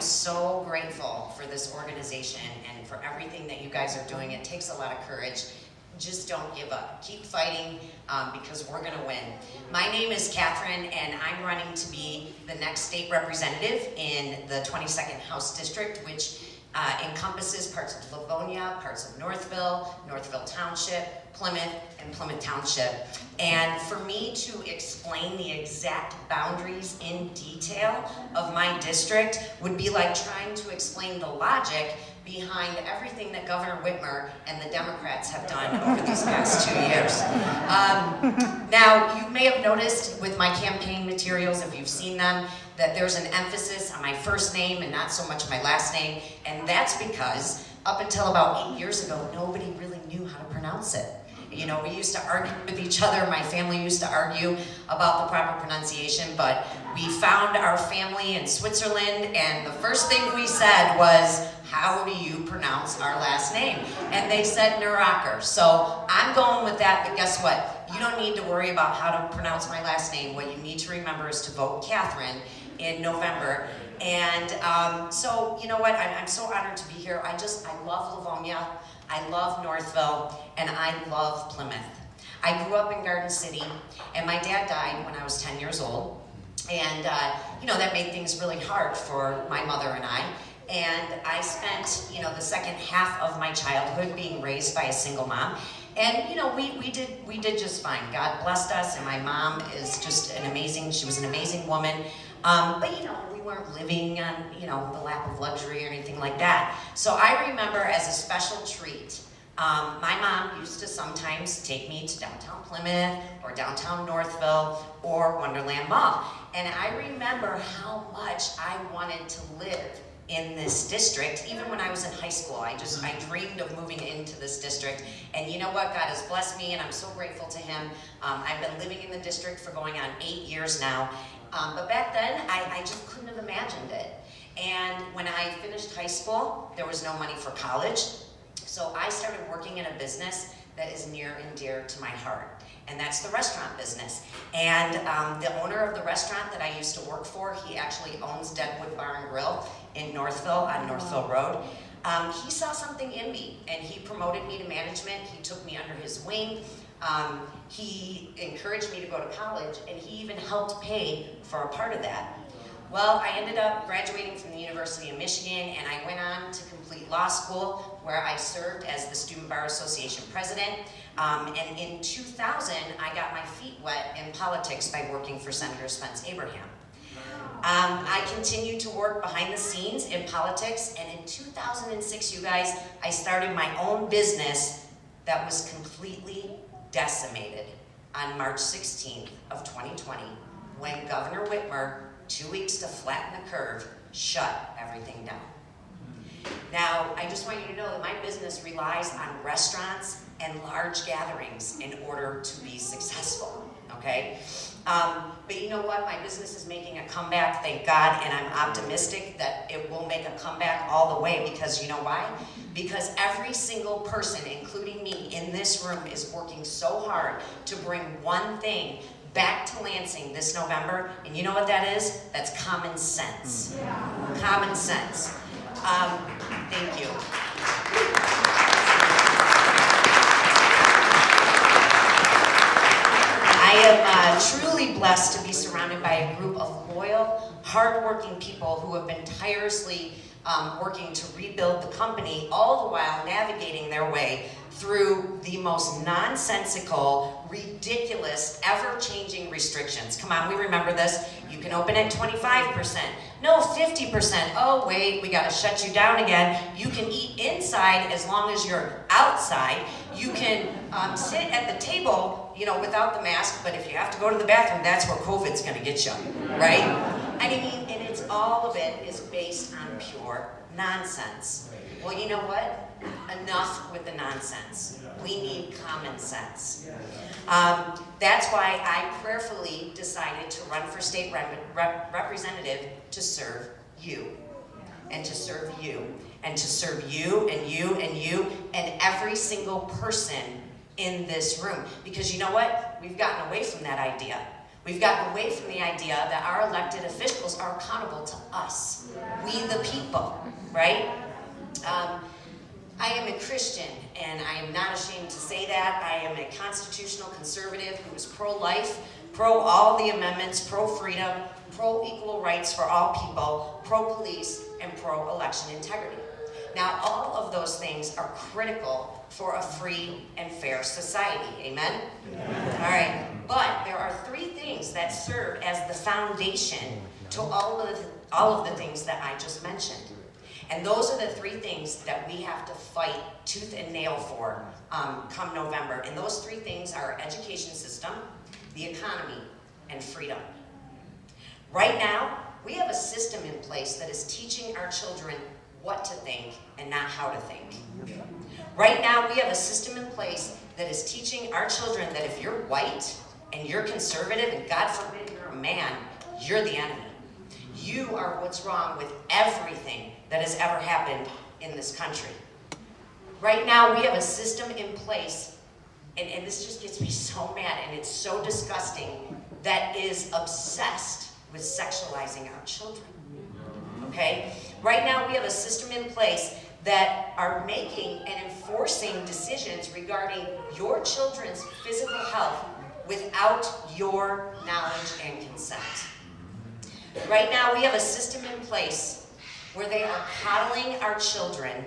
so grateful for this organization and for everything that you guys are doing. It takes a lot of courage. Just don't give up. Keep fighting because we're going to win. My name is Catherine, and I'm running to be the next state representative in the 22nd House District, which encompasses parts of Livonia, parts of Northville, Northville Township, Plymouth, and Plymouth Township. And for me to explain the exact boundaries in detail of my district would be like trying to explain the logic behind everything that Governor Whitmer and the Democrats have done over these past 2 years. Now, you may have noticed with my campaign materials, if you've seen them, that there's an emphasis on my first name and not so much my last name, and that's because up until about 8 years ago, nobody really knew how to pronounce it. You know, we used to argue with each other. My family used to argue about the proper pronunciation, but we found our family in Switzerland, and the first thing we said was, how do you pronounce our last name? And they said Nuracker. So I'm going with that, but guess what? You don't need to worry about how to pronounce my last name. What you need to remember is to vote Catherine in November. And so, you know what? I'm so honored to be here. I love Livonia. I love Northville, and I love Plymouth. I grew up in Garden City, and my dad died when I was 10 years old. And, you know, that made things really hard for my mother and I. And I spent, you know, the second half of my childhood being raised by a single mom. And, you know, we did just fine. God blessed us, and my mom is just she was an amazing woman. But, you know, we weren't living on, you know, the lap of luxury or anything like that. So I remember as a special treat, my mom used to sometimes take me to downtown Plymouth or downtown Northville or Wonderland Mall. And I remember how much I wanted to live in this district. Even when I was in high school, I dreamed of moving into this district. And you know what? God has blessed me, and I'm so grateful to him. I've been living in the district for going on 8 years now. But back then, I just couldn't have imagined it. And when I finished high school, there was no money for college. So I started working in a business that is near and dear to my heart. And that's the restaurant business. And the owner of the restaurant that I used to work for, he actually owns Deadwood Bar and Grill in Northville, on Northville Road. He saw something in me, and he promoted me to management. He took me under his wing. He encouraged me to go to college, and he even helped pay for a part of that. Well, I ended up graduating from the University of Michigan, and I went on to complete law school, where I served as the Student Bar Association president. And in 2000, I got my feet wet in politics by working for Senator Spence Abraham. I continued to work behind the scenes in politics, and in 2006, you guys, I started my own business that was completely decimated on March 16th of 2020, when Governor Whitmer, 2 weeks to flatten the curve, shut everything down. Now, I just want you to know that my business relies on restaurants and large gatherings in order to be successful, okay? But you know what? My business is making a comeback, thank God, and I'm optimistic that it will make a comeback all the way, because you know why? Because every single person, including me in this room, is working so hard to bring one thing back to Lansing this November, and you know what that is? That's common sense. Common sense. Thank you. I am truly blessed to be surrounded by a group of loyal, hardworking people who have been tirelessly working to rebuild the company, all the while navigating their way through the most nonsensical, ridiculous, ever-changing restrictions. Come on, we remember this. You can open at 25%. No, 50%. Oh, wait, we gotta shut you down again. You can eat inside as long as you're outside. You can sit at the table, you know, without the mask, but if you have to go to the bathroom, that's where COVID's gonna get you, right? I mean, and it's all of it is based on pure nonsense. Well, you know what? Enough with the nonsense. We need common sense. That's why I prayerfully decided to run for state representative to serve you, and to serve you, and to serve you, and you, and you, and every single person in this room. Because you know what? We've gotten away from that idea. We've gotten away from the idea that our elected officials are accountable to us, we the people, right? I am a Christian, and I am not ashamed to say that. I am a constitutional conservative who is pro-life, pro all the amendments, pro-freedom, pro-equal rights for all people, pro-police, and pro-election integrity. Now, all of those things are critical for a free and fair society. Amen? Amen. All right. But there are three things that serve as the foundation to all of the things that I just mentioned. And those are the three things that we have to fight tooth and nail for come November. And those three things are our education system, the economy, and freedom. Right now, we have a system in place that is teaching our children what to think and not how to think. Right now, we have a system in place that is teaching our children that if you're white and you're conservative and God forbid you're a man, you're the enemy. You are what's wrong with everything that has ever happened in this country. Right now, we have a system in place, and this just gets me so mad, and it's so disgusting, that is obsessed with sexualizing our children. Okay? Right now, we have a system in place that are making and enforcing decisions regarding your children's physical health without your knowledge and consent. Right now, we have a system in place where they are coddling our children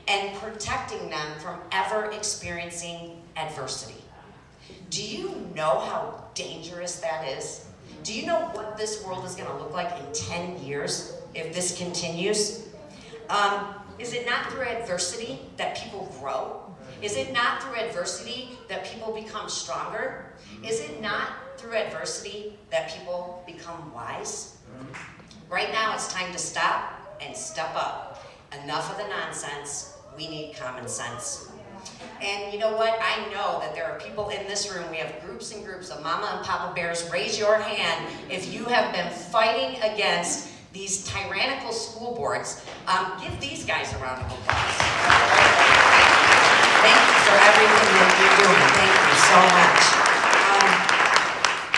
and protecting them from ever experiencing adversity. Do you know how dangerous that is? Do you know what this world is going to look like in 10 years if this continues? Is it not through adversity that people grow? Is it not through adversity that people become stronger? Is it not through adversity that people become wise? Right now, it's time to stop and step up. Enough of the nonsense. We need common sense. And you know what? I know that there are people in this room. We have groups and groups of mama and papa bears. Raise your hand if you have been fighting against these tyrannical school boards. Give these guys a round of applause. Thank you for everything that you're doing. Thank you so much.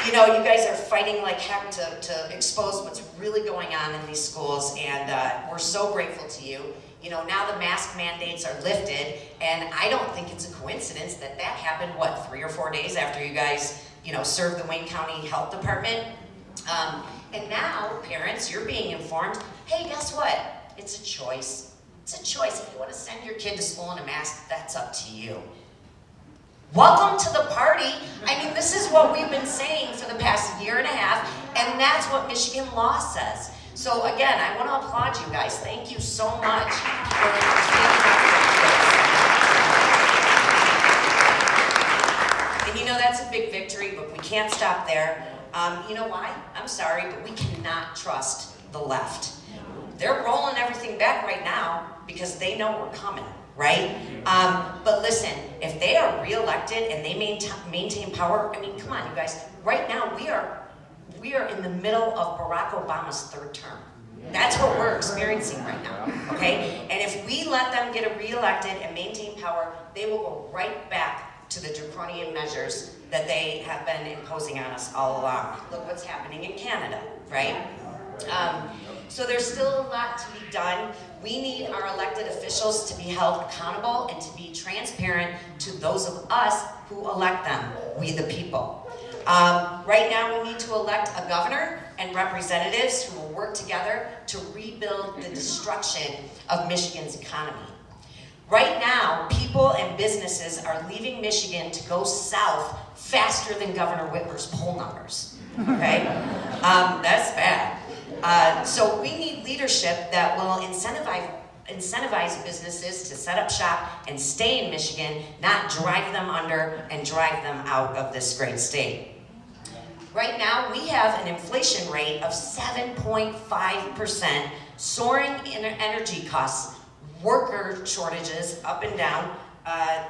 You know, you guys are fighting like heck to expose what's really going on in these schools, and we're so grateful to you. You know, now the mask mandates are lifted, and I don't think it's a coincidence that happened, 3 or 4 days after you guys, served the Wayne County Health Department. And now, parents, you're being informed, hey, guess what? It's a choice. It's a choice. If you want to send your kid to school in a mask, that's up to you. Welcome to the party. I mean, this is what we've been saying for the past year and a half, and that's what Michigan law says. So again, I want to applaud you guys. Thank you so much for and you know, that's a big victory, but we can't stop there. You know why? I'm sorry, but we cannot trust the left. They're rolling everything back right now because they know we're coming, right? But listen, if they are reelected and they maintain power, I mean, come on, you guys. Right now, we are in the middle of Barack Obama's third term. That's what we're experiencing right now, okay? And if we let them get reelected and maintain power, they will go right back to the draconian measures that they have been imposing on us all along. Look what's happening in Canada, right? So there's still a lot to be done. We need our elected officials to be held accountable and to be transparent to those of us who elect them, we the people. Right now we need to elect a governor and representatives who will work together to rebuild the destruction of Michigan's economy. Right now, people and businesses are leaving Michigan to go south faster than Governor Whitmer's poll numbers, okay? That's bad. So we need leadership that will incentivize businesses to set up shop and stay in Michigan, not drive them under and drive them out of this great state. Right now, we have an inflation rate of 7.5%, soaring energy costs, worker shortages up and down,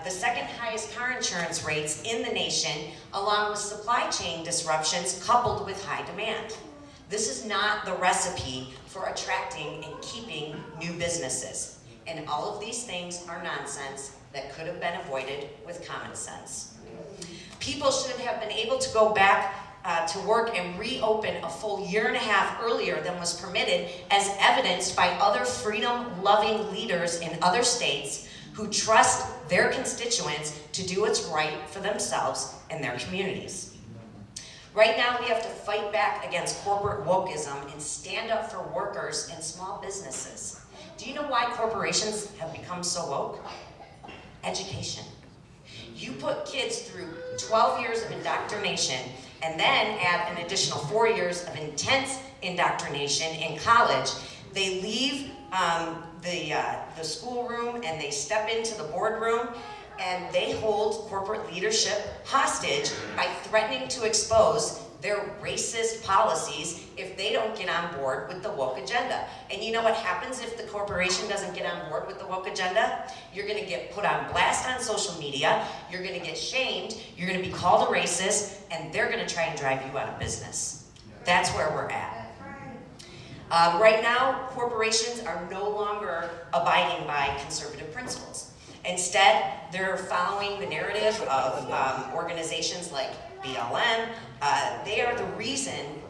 the second highest car insurance rates in the nation, along with supply chain disruptions coupled with high demand. This is not the recipe for attracting and keeping new businesses. And all of these things are nonsense that could have been avoided with common sense. People should have been able to go back to work and reopen a full year and a half earlier than was permitted, as evidenced by other freedom-loving leaders in other states who trust their constituents to do what's right for themselves and their communities. Right now, we have to fight back against corporate wokeism and stand up for workers and small businesses. Do you know why corporations have become so woke? Education. You put kids through 12 years of indoctrination and then add an additional 4 years of intense indoctrination in college. They leave the schoolroom and they step into the boardroom and they hold corporate leadership hostage by threatening to expose their racist policies if they don't get on board with the woke agenda. And you know what happens if the corporation doesn't get on board with the woke agenda? You're gonna get put on blast on social media, you're gonna get shamed, you're gonna be called a racist, and they're gonna try and drive you out of business. That's where we're at. Right now, corporations are no longer abiding by conservative principles. Instead, they're following the narrative of organizations like BLM. They are the reason,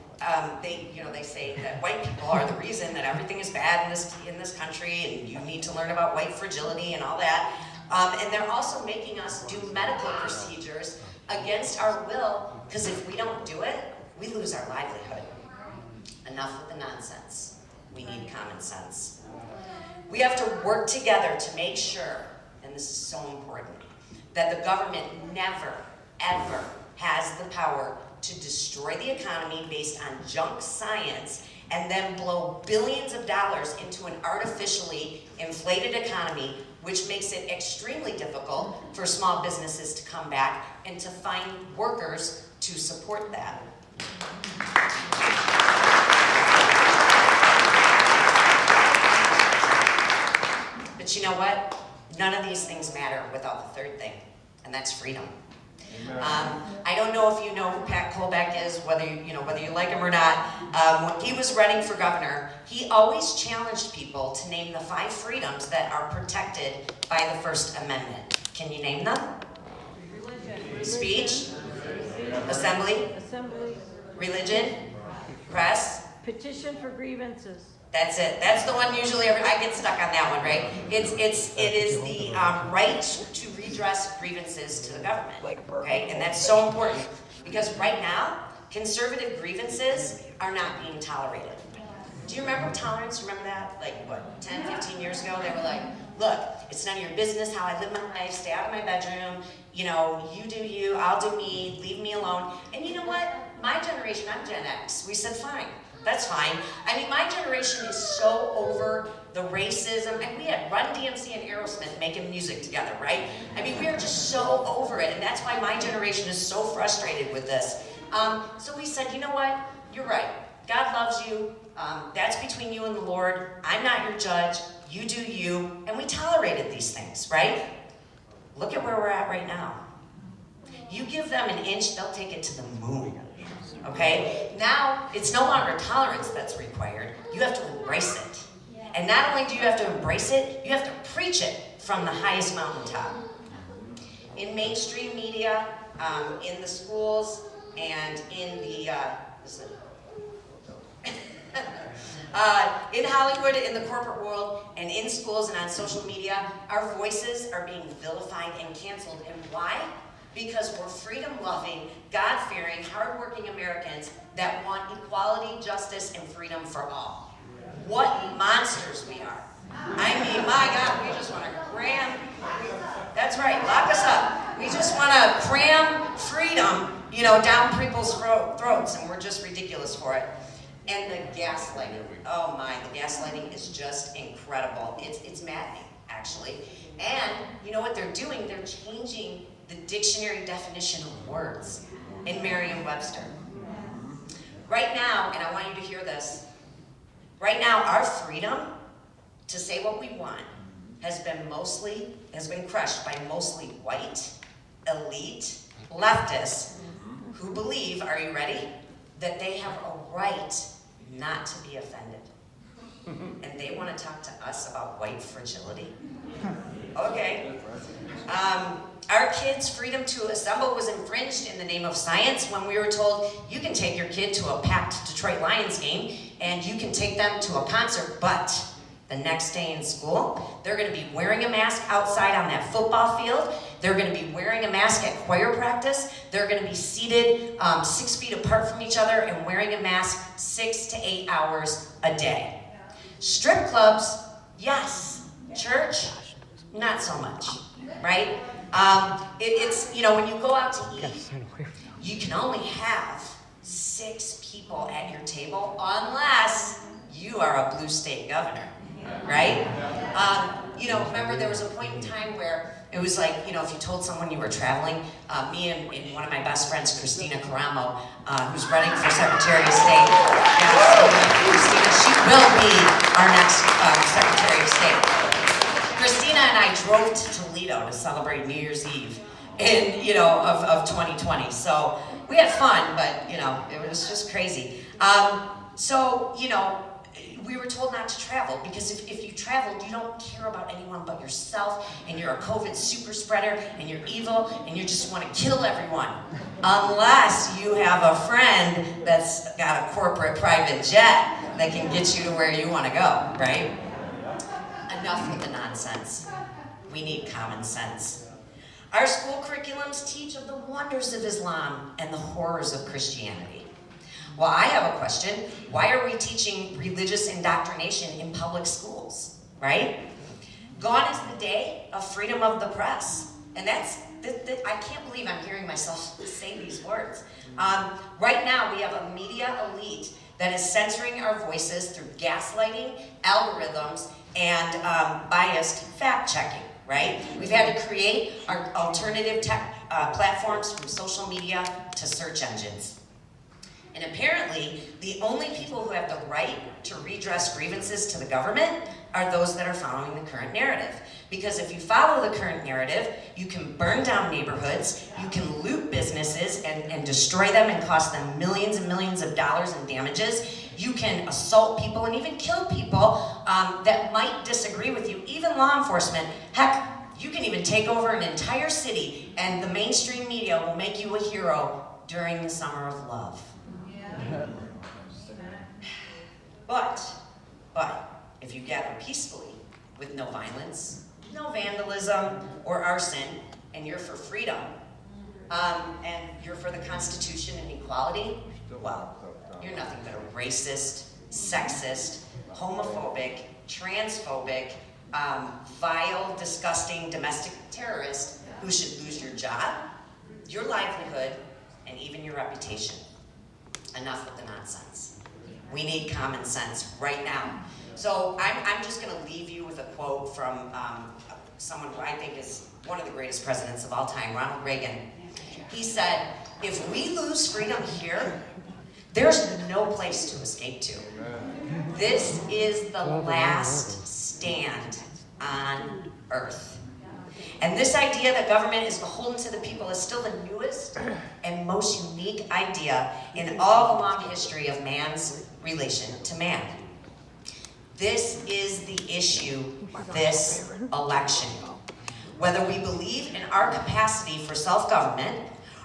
they say that white people are the reason that everything is bad in this country, and you need to learn about white fragility and all that. And they're also making us do medical procedures against our will, because if we don't do it, we lose our livelihood. Enough with the nonsense. We need common sense. We have to work together to make sure, and this is so important, that the government never, ever has the power to destroy the economy based on junk science and then blow billions of dollars into an artificially inflated economy, which makes it extremely difficult for small businesses to come back and to find workers to support that. But you know what? None of these things matter without the third thing, and that's freedom. I don't know if you know who Pat Colbeck is, whether you like him or not. When he was running for governor, he always challenged people to name the 5 freedoms that are protected by the First Amendment. Can you name them? Religion. Speech. Assembly. Religion. Press. Petition for grievances. That's it. That's the one usually I get stuck on that one, right? It is the right to redress grievances to the government, okay? And that's so important because right now, conservative grievances are not being tolerated. Do you remember tolerance? Remember that? Like, what, 10, 15 years ago? They were like, look, it's none of your business how I live my life, stay out of my bedroom, you do you, I'll do me, leave me alone. And you know what? My generation, I'm Gen X, we said fine. That's fine. I mean, my generation is so over the racism, and we had Run DMC and Aerosmith making music together, right? I mean, we are just so over it, and that's why my generation is so frustrated with this. So we said, you know what? You're right. God loves you. That's between you and the Lord. I'm not your judge. You do you. And we tolerated these things, right? Look at where we're at right now. You give them an inch, they'll take it to the moon. Okay? Now, it's no longer tolerance that's required. You have to embrace it. And not only do you have to embrace it, you have to preach it from the highest mountaintop. In mainstream media, in the schools, and in the, in Hollywood, in the corporate world, and in schools and on social media, our voices are being vilified and canceled. And why? Because we're freedom-loving, God-fearing, hard-working Americans that want equality, justice, and freedom for all. What monsters we are. I mean, my God, we just want to cram, that's right, lock us up. We just want to cram freedom, down people's throats, and we're just ridiculous for it. And the gaslighting, oh my, the gaslighting is just incredible. It's maddening, actually. And you know what they're doing? They're changing the dictionary definition of words in Merriam-Webster. Right now, and I want you to hear this, right now our freedom to say what we want has been crushed by mostly white, elite, leftists who believe, are you ready, that they have a right not to be offended. And they want to talk to us about white fragility. Okay. Our kids' freedom to assemble was infringed in the name of science when we were told you can take your kid to a packed Detroit Lions game and you can take them to a concert, but the next day in school, they're going to be wearing a mask outside on that football field. They're going to be wearing a mask at choir practice. They're going to be seated 6 feet apart from each other and wearing a mask 6 to 8 hours a day. Strip clubs, yes. Church, not so much, right? It's, when you go out to eat, you can only have 6 people at your table unless you are a blue state governor, right? Remember there was a point in time where it was like, if you told someone you were traveling, me and one of my best friends, Christina Caramo, who's running for Secretary of State, Christina, she will be our next Secretary of State. Christina and I drove to Toledo to celebrate New Year's Eve of 2020. So we had fun, but it was just crazy. We were told not to travel because if you traveled, you don't care about anyone but yourself, and you're a COVID super spreader, and you're evil, and you just want to kill everyone. Unless you have a friend that's got a corporate private jet that can get you to where you want to go, right? Enough with the nonsense. We need common sense. Our school curriculums teach of the wonders of Islam and the horrors of Christianity. Well, I have a question. Why are we teaching religious indoctrination in public schools, right? Gone is the day of freedom of the press. And I can't believe I'm hearing myself say these words. Right now, we have a media elite that is censoring our voices through gaslighting, algorithms, and biased fact-checking, right? We've had to create our alternative tech platforms from social media to search engines. And apparently, the only people who have the right to redress grievances to the government are those that are following the current narrative. Because if you follow the current narrative, you can burn down neighborhoods, you can loot businesses and destroy them and cost them millions and millions of dollars in damages. You can assault people and even kill people that might disagree with you, even law enforcement. Heck, you can even take over an entire city and the mainstream media will make you a hero during the summer of love. But if you gather peacefully with no violence, no vandalism or arson, and you're for freedom, and you're for the Constitution and equality, well, you're nothing but a racist, sexist, homophobic, transphobic, vile, disgusting domestic terrorist who should lose your job, your livelihood, and even your reputation. Enough with the nonsense. We need common sense right now. So I'm just going to leave you with a quote from someone who I think is one of the greatest presidents of all time, Ronald Reagan. He said, if we lose freedom here, there's no place to escape to. This is the last stand on earth. And this idea that government is beholden to the people is still the newest and most unique idea in all the long history of man's relation to man. This is the issue this election. Whether we believe in our capacity for self-government,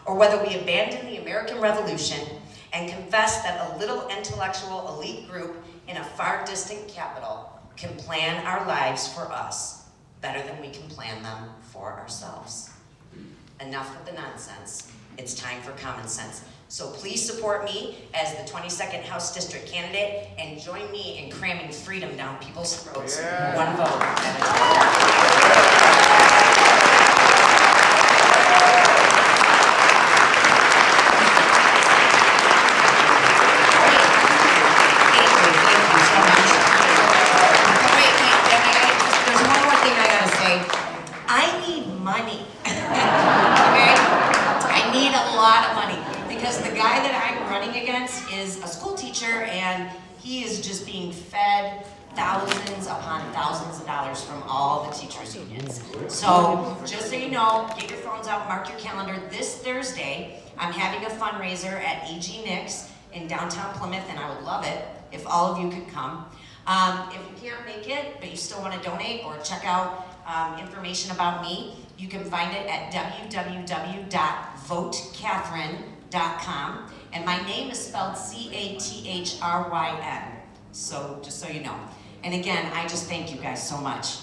or whether we abandon the American Revolution and confess that a little intellectual elite group in a far distant capital can plan our lives for us better than we can plan them for ourselves. Enough with the nonsense. It's time for common sense. So please support me as the 22nd House District candidate and join me in cramming freedom down people's throats, one vote at a time. Is a school teacher, and he is just being fed thousands upon thousands of dollars from all the teachers' unions. So just so you know, get your phones out, mark your calendar. This Thursday, I'm having a fundraiser at E.G. Nick's in downtown Plymouth, and I would love it if all of you could come. If you can't make it, but you still want to donate or check out information about me, You can find it at www.votecatherine.com. And my name is spelled Cathryn. So, just so you know. And again, I just thank you guys so much.